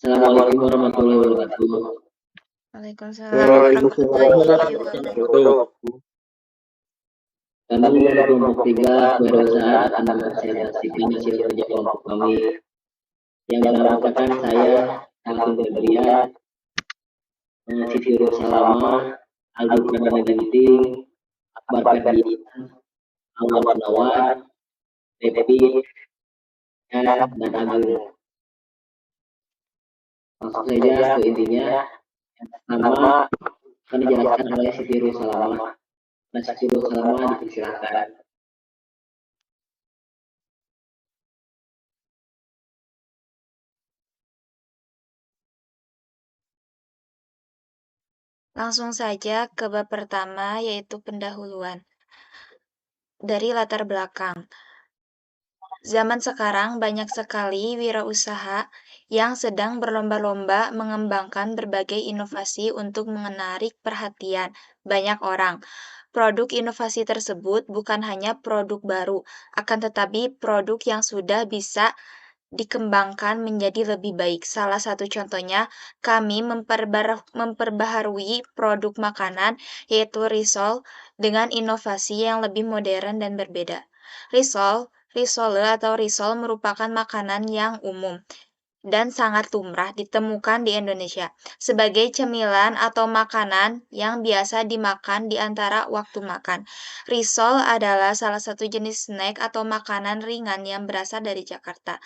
Assalamualaikum warahmatullahi wabarakatuh. Waalaikumsalam Waalaikumsalam warahmatullahi warahmatullahi wabarakatuh. wabarakatuh. Kami dari kelompok 3 kewirausahaan akan mempresentasikan hasil kerja kelompok kami. Yang beranggotakan saya, Alvin Febrian, Siti Salama, Aldi Pradana Ginting, Akbar Ferdian, Awan Gunawan, Depi, dan Agung. Langsung saja ke intinya. Yang pertama akan dijelaskan oleh Siti Salama. Nah, Siti Salama dipersilakan. Langsung saja ke bab pertama, yaitu pendahuluan. Dari latar belakang. Zaman sekarang banyak sekali wirausaha yang sedang berlomba-lomba mengembangkan berbagai inovasi untuk menarik perhatian banyak orang. Produk inovasi tersebut bukan hanya produk baru, akan tetapi produk yang sudah bisa dikembangkan menjadi lebih baik. Salah satu contohnya, kami memperbaharui produk makanan, yaitu risol, dengan inovasi yang lebih modern dan berbeda. Risole atau risol merupakan makanan yang umum dan sangat lumrah ditemukan di Indonesia sebagai cemilan atau makanan yang biasa dimakan di antara waktu makan. Risol adalah salah satu jenis snack atau makanan ringan yang berasal dari Jakarta.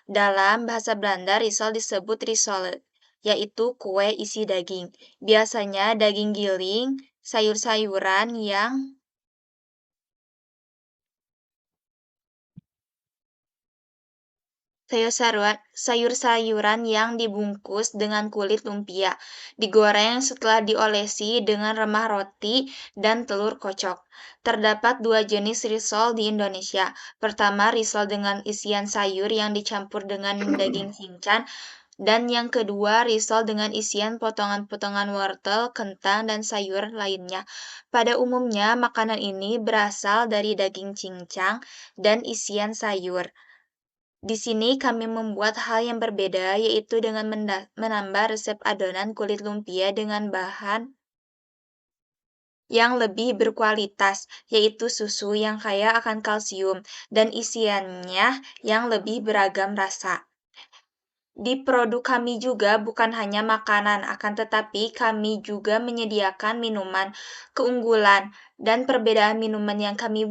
Dalam bahasa Belanda, risol disebut risole, yaitu kue isi daging. Biasanya daging giling, sayur-sayuran yang dibungkus dengan kulit lumpia, digoreng setelah diolesi dengan remah roti dan telur kocok. Terdapat dua jenis risol di Indonesia. Pertama, risol dengan isian sayur yang dicampur dengan daging cincang, dan yang kedua, risol dengan isian potongan-potongan wortel, kentang, dan sayur lainnya. Pada umumnya, makanan ini berasal dari daging cincang dan isian sayur. Di sini kami membuat hal yang berbeda, yaitu dengan menambah resep adonan kulit lumpia dengan bahan yang lebih berkualitas, yaitu susu yang kaya akan kalsium, dan isiannya yang lebih beragam rasa. Di produk kami juga bukan hanya makanan, akan tetapi kami juga menyediakan minuman keunggulan. Dan perbedaan minuman yang kami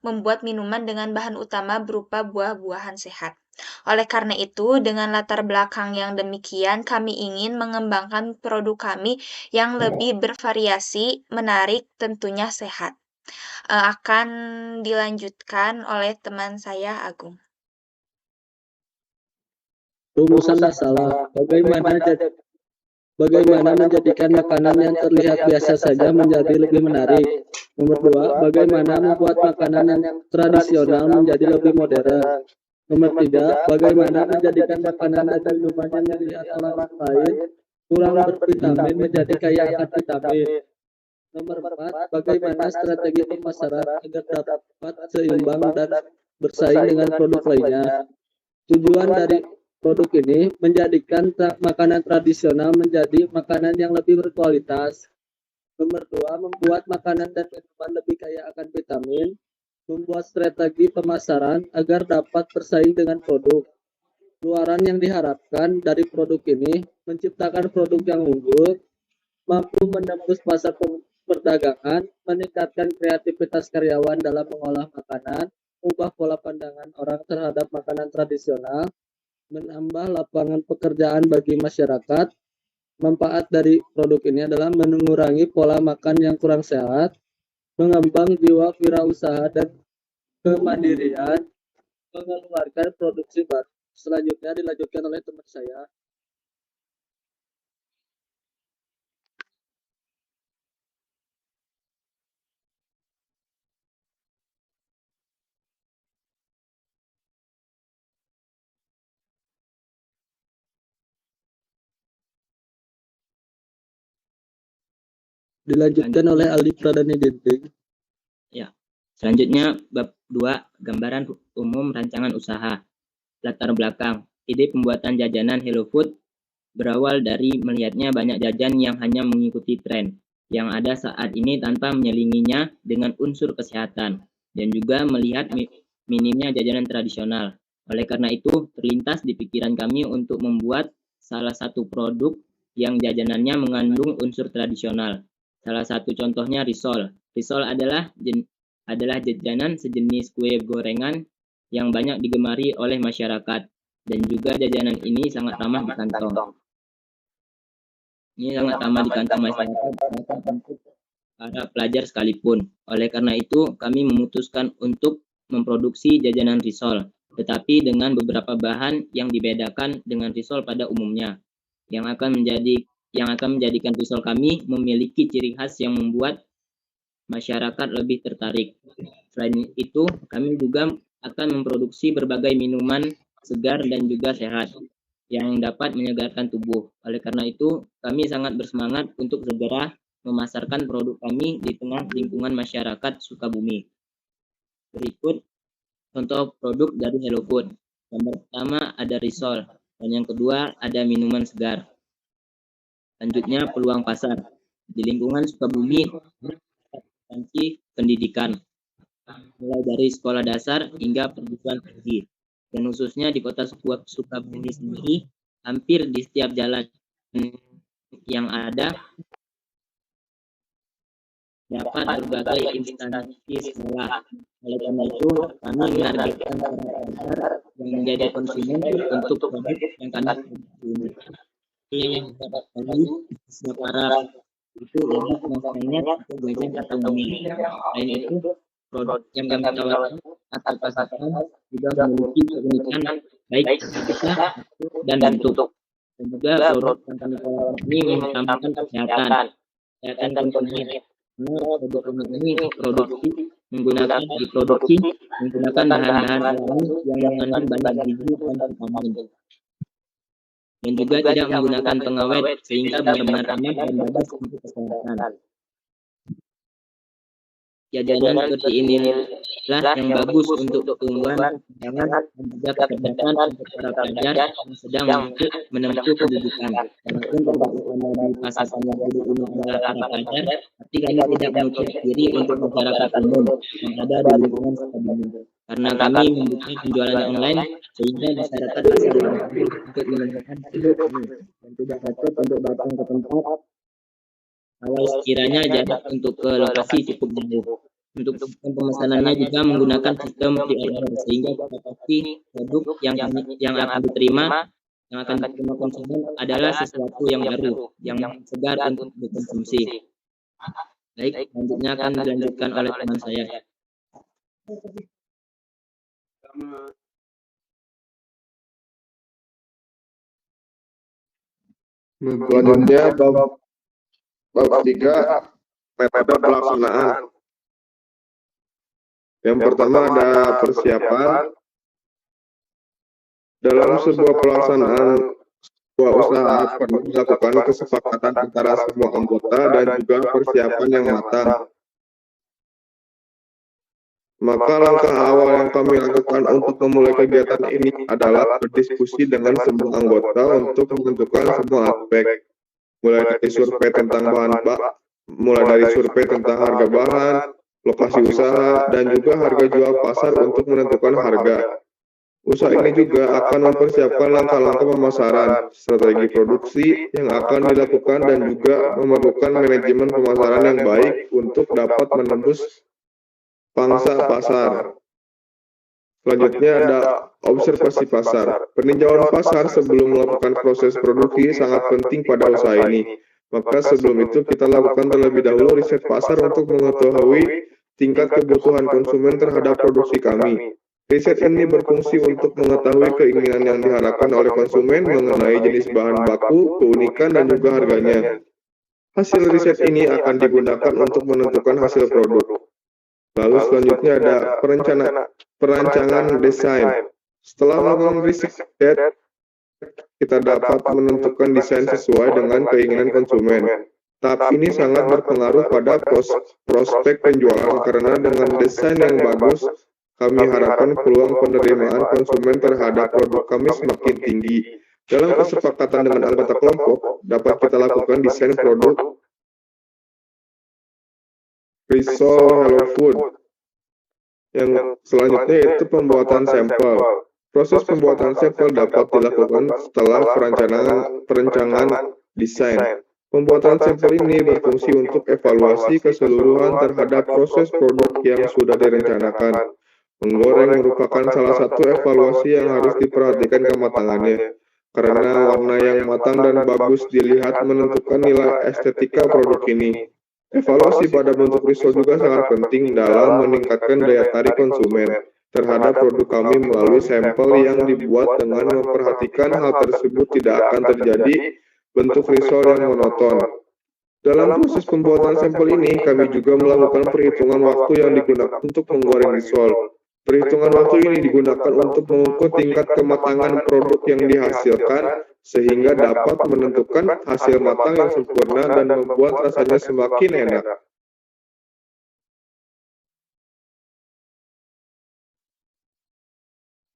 membuat minuman dengan bahan utama berupa buah-buahan sehat. Oleh karena itu, dengan latar belakang yang demikian, kami ingin mengembangkan produk kami yang lebih bervariasi, menarik, tentunya sehat. Akan dilanjutkan oleh teman saya, Agung. Rumusan masalah, bagaimana menjadikan makanan yang terlihat biasa saja menjadi lebih menarik. Nomor 2, bagaimana membuat makanan yang tradisional menjadi lebih modern. Nomor 3, bagaimana menjadikan makanan dan minuman yang dilihat orang lain kurang bervitamin menjadi kaya akan vitamin. Nomor 4, bagaimana strategi pemasaran agar dapat seimbang dan bersaing dengan produk lainnya. Tujuan dari produk ini menjadikan makanan tradisional menjadi makanan yang lebih berkualitas. Nomor 2, membuat makanan dan minuman lebih kaya akan vitamin. Membuat strategi pemasaran agar dapat bersaing dengan produk. Luaran yang diharapkan dari produk ini menciptakan produk yang unggul, mampu menembus pasar perdagangan, meningkatkan kreativitas karyawan dalam mengolah makanan, ubah pola pandangan orang terhadap makanan tradisional, menambah lapangan pekerjaan bagi masyarakat. Manfaat dari produk ini adalah mengurangi pola makan yang kurang sehat, mengembang jiwa wirausaha dan kemandirian, mengeluarkan produksi baru. Selanjutnya dilanjutkan oleh teman saya. Dilanjutkan oleh Aldi Pradana Ginting. Ya, selanjutnya bab 2, gambaran umum rancangan usaha. Latar belakang. ide pembuatan jajanan Hello Food berawal dari melihatnya banyak jajan yang hanya mengikuti tren yang ada saat ini tanpa menyelinginya dengan unsur kesehatan, dan juga melihat minimnya jajanan tradisional. Oleh karena itu, terlintas di pikiran kami untuk membuat salah satu produk yang jajanannya mengandung unsur tradisional. Salah satu contohnya risol. Risol adalah jajanan sejenis kue gorengan yang banyak digemari oleh masyarakat, dan juga jajanan ini sangat ramah di kantong. Ini sangat ramah di kantong masyarakat, bahkan untuk para pelajar sekalipun. Oleh karena itu, kami memutuskan untuk memproduksi jajanan risol, tetapi dengan beberapa bahan yang dibedakan dengan risol pada umumnya, yang akan menjadikan risol kami memiliki ciri khas yang membuat masyarakat lebih tertarik. Selain itu, kami juga akan memproduksi berbagai minuman segar dan juga sehat yang dapat menyegarkan tubuh. Oleh karena itu, kami sangat bersemangat untuk segera memasarkan produk kami di tengah lingkungan masyarakat Sukabumi. Berikut contoh produk dari Hello Food. Yang pertama ada risol, dan yang kedua ada minuman segar. Selanjutnya peluang pasar. Di lingkungan Sukabumi, instansi pendidikan, mulai dari sekolah dasar hingga perguruan tinggi. Dan khususnya di kota Sukabumi sendiri, hampir di setiap jalan yang ada dapat berbagai instansi sekolah. Oleh karena itu, kami menargetkan para pelajar yang menjadi konsumen untuk produk yang kami produksi. Yang dapat kami para itu lebih mengingat untuk belajar kata umum. Selain itu, produk yang kami tawarkan atau pasarkan juga memiliki keunikan baik rasa dan bentuk. Dan juga produk yang kami tawarkan ini mengedepankan kesehatan konsumen. Produk ini menggunakan bahan-bahan alami yang mengandung banyak gizi dan vitamin, dan juga tidak menggunakan pengawet sehingga benar-benar aman dan bagus untuk kesehatan. Jajanan seperti inilah yang bagus untuk pertumbuhan dan juga kecerdasan untuk para pelajar yang sedang menempuh pendidikan. Walaupun produk utama di pasar produk ini adalah para pelajar, tapi kami tidak menutup diri untuk masyarakat umum yang ada di lingkungan Sukabumi. Karena kami membuka penjualannya online, sehingga masyarakat bisa untuk menemukan produk ini dan tidak takut untuk datang ke tempat kalau sekiranya jarak untuk ke lokasi cukup jauh. Untuk pemesanannya juga menggunakan sistem pre-order, sehingga pasti produk yang akan diterima konsumen adalah sesuatu yang baru, yang segar untuk dikonsumsi. Baik, selanjutnya akan dilanjutkan oleh teman saya. Selanjutnya bab 3, metode pelaksanaan. Yang pertama ada persiapan. Dalam sebuah pelaksanaan sebuah usaha perlu dilakukan kesepakatan antara semua anggota dan juga persiapan yang matang. Maka langkah awal yang kami lakukan untuk memulai kegiatan ini adalah berdiskusi dengan semua anggota untuk menentukan semua aspek, mulai dari survei tentang harga bahan, lokasi usaha, dan juga harga jual pasar untuk menentukan harga. Usaha ini juga akan mempersiapkan langkah-langkah pemasaran, strategi produksi yang akan dilakukan, dan juga memerlukan manajemen pemasaran yang baik untuk dapat menembus pangsa pasar. Selanjutnya ada observasi pasar. Peninjauan pasar sebelum melakukan proses produksi sangat penting pada usaha ini. Maka sebelum itu kita lakukan terlebih dahulu riset pasar untuk mengetahui tingkat kebutuhan konsumen terhadap produksi kami. Riset ini berfungsi untuk mengetahui keinginan yang diharapkan oleh konsumen mengenai jenis bahan baku, keunikan, dan juga harganya. Hasil riset ini akan digunakan untuk menentukan hasil produk. Lalu selanjutnya ada perancangan desain. Setelah melakukan riset, kita dapat menentukan desain sesuai dengan keinginan konsumen. Tahap ini sangat berpengaruh pada prospek penjualan karena dengan desain yang bagus Kami harapkan peluang penerimaan konsumen terhadap produk kami semakin tinggi. Dalam kesepakatan dengan anggota kelompok, dapat kita lakukan desain produk Risol Hello Food. Yang selanjutnya yaitu pembuatan sampel. Proses pembuatan sampel dapat dilakukan setelah perencanaan desain. Pembuatan sampel ini berfungsi untuk evaluasi keseluruhan terhadap proses produk yang sudah direncanakan. Menggoreng merupakan salah satu evaluasi yang harus diperhatikan kematangannya, karena warna yang matang dan bagus dilihat menentukan nilai estetika produk ini. Evaluasi pada bentuk risol juga sangat penting dalam meningkatkan daya tarik konsumen terhadap produk kami melalui sampel yang dibuat dengan memperhatikan hal tersebut tidak akan terjadi bentuk risol yang monoton. Dalam proses pembuatan sampel ini, kami juga melakukan perhitungan waktu yang digunakan untuk menggoreng risol. Perhitungan waktu ini digunakan untuk mengukur tingkat kematangan produk yang dihasilkan sehingga dapat menentukan hasil matang yang sempurna dan membuat rasanya semakin enak.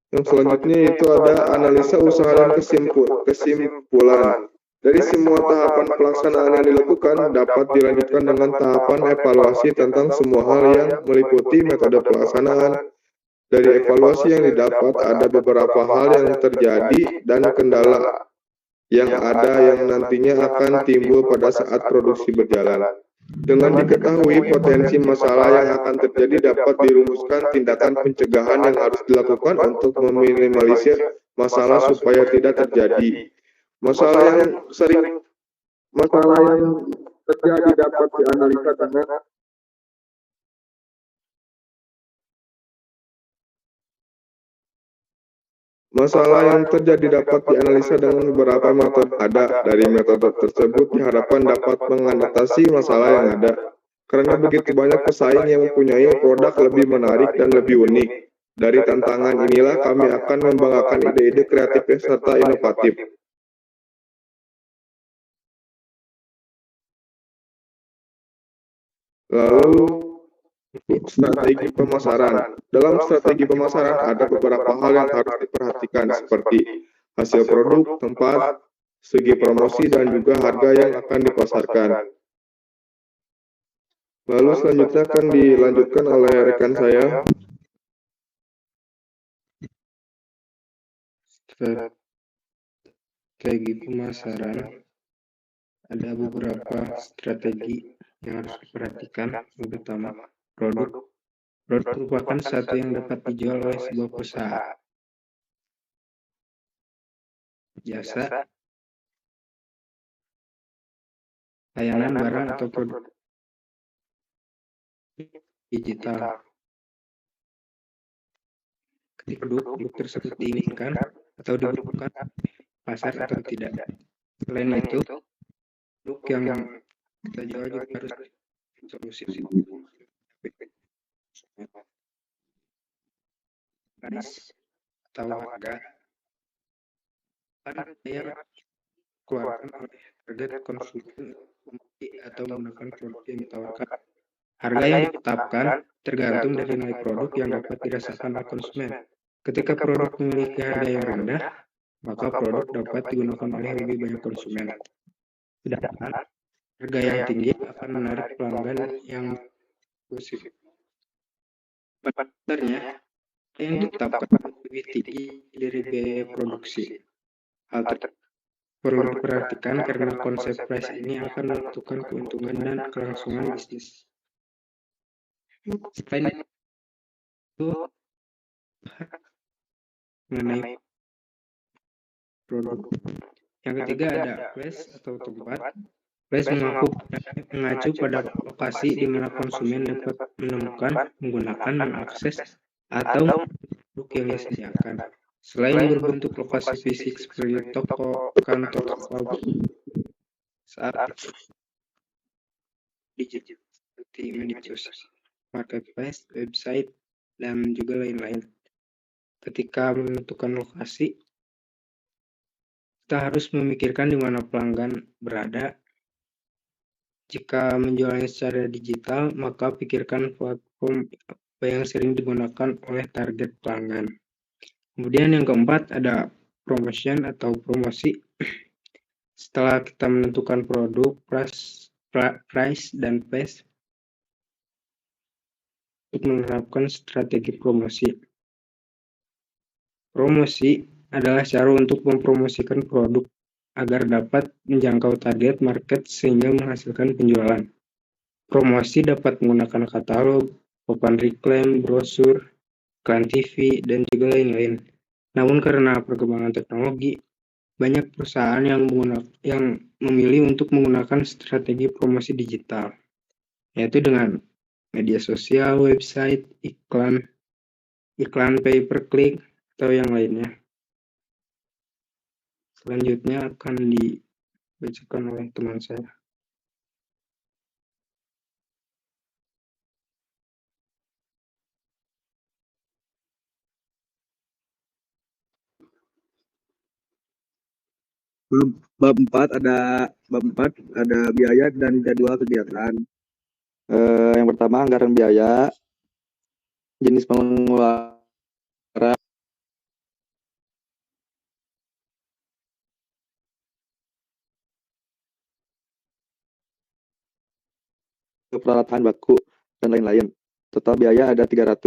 Yang selanjutnya itu ada analisa usaha dan kesimpulan. Dari semua tahapan pelaksanaan yang dilakukan, dapat dilanjutkan dengan tahapan evaluasi tentang semua hal yang meliputi metode pelaksanaan. Dari evaluasi yang didapat, ada beberapa hal yang terjadi dan kendala yang ada yang nantinya akan timbul pada saat produksi berjalan. Dengan diketahui potensi masalah yang akan terjadi, dapat dirumuskan tindakan pencegahan yang harus dilakukan untuk meminimalisir masalah supaya tidak terjadi. Masalah yang terjadi dapat dianalisa dengan beberapa metode ada. Dari metode tersebut diharapkan dapat mengatasi masalah yang ada. Karena begitu banyak pesaing yang mempunyai produk lebih menarik dan lebih unik. Dari tantangan inilah kami akan mengembangkan ide-ide kreatif serta inovatif. Lalu, strategi pemasaran. Dalam strategi pemasaran ada beberapa hal yang harus diperhatikan seperti hasil produk, tempat, segi promosi, dan juga harga yang akan dipasarkan. Lalu selanjutnya akan dilanjutkan oleh rekan saya. Strategi pemasaran. Ada beberapa strategi yang harus diperhatikan. Yang pertama, produk. Produk merupakan sesuatu yang dapat dijual oleh sebuah perusahaan. Jasa, layanan, barang, atau produk digital. Ketika produk tersebut diinginkan atau dibutuhkan pasar atau tidak. Selain itu, produk yang kita jual juga harus solusi price atau harga yang keluarkan oleh harga konsumen atau menggunakan produk yang ditawarkan. Harga yang ditetapkan tergantung dari nilai produk yang dapat dirasakan oleh konsumen. Ketika produk memiliki harga yang rendah, maka produk dapat digunakan oleh lebih banyak konsumen. Sedangkan harga yang tinggi akan menarik pelanggan yang eksklusif. Sebenarnya, yang ditetapkan lebih tinggi dari biaya produksi. Hal tersebut perlu diperhatikan karena konsep price ini akan menentukan keuntungan dan kelangsungan bisnis. Selain itu, mengenai produk. Yang ketiga ada place atau tempat. Place mengacu pada lokasi di mana konsumen dapat menemukan, menggunakan, mengakses, atau produk yang disediakan. Selain berbentuk lokasi fisik seperti toko, kantor, pabrik, saat digital seperti media sosial, marketplace, website, dan juga lain-lain. Ketika menentukan lokasi, kita harus memikirkan di mana pelanggan berada. Jika menjualnya secara digital, maka pikirkan platform yang sering digunakan oleh target pelanggan. Kemudian yang keempat ada promotion atau promosi. Setelah kita menentukan produk, price, dan pace, untuk menerapkan strategi promosi. Promosi adalah cara untuk mempromosikan produk agar dapat menjangkau target market sehingga menghasilkan penjualan. Promosi dapat menggunakan katalog, papan reklam, brosur, iklan TV, dan juga lain-lain. Namun karena perkembangan teknologi, banyak perusahaan yang memilih untuk menggunakan strategi promosi digital, yaitu dengan media sosial, website, iklan pay per click, atau yang lainnya. Selanjutnya akan dibacakan oleh teman saya. Bab 4 ada biaya dan jadwal kegiatan. Yang pertama anggaran biaya, jenis pengeluaran, peralatan baku, dan lain-lain. Total biaya ada 300.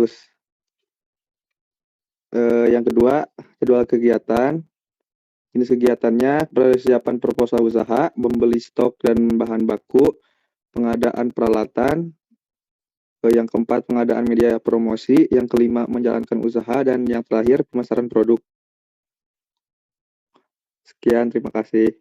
Yang kedua, jadwal kegiatan. Jenis kegiatannya persiapan proposal usaha, membeli stok dan bahan baku, pengadaan peralatan. Yang keempat, pengadaan media promosi. Yang kelima, menjalankan usaha. Dan yang terakhir, pemasaran produk. Sekian, terima kasih.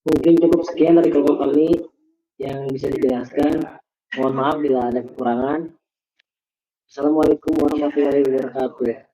Mungkin cukup sekian dari kelompok kami yang bisa dijelaskan. Mohon maaf bila ada kekurangan. Assalamualaikum warahmatullahi wabarakatuh.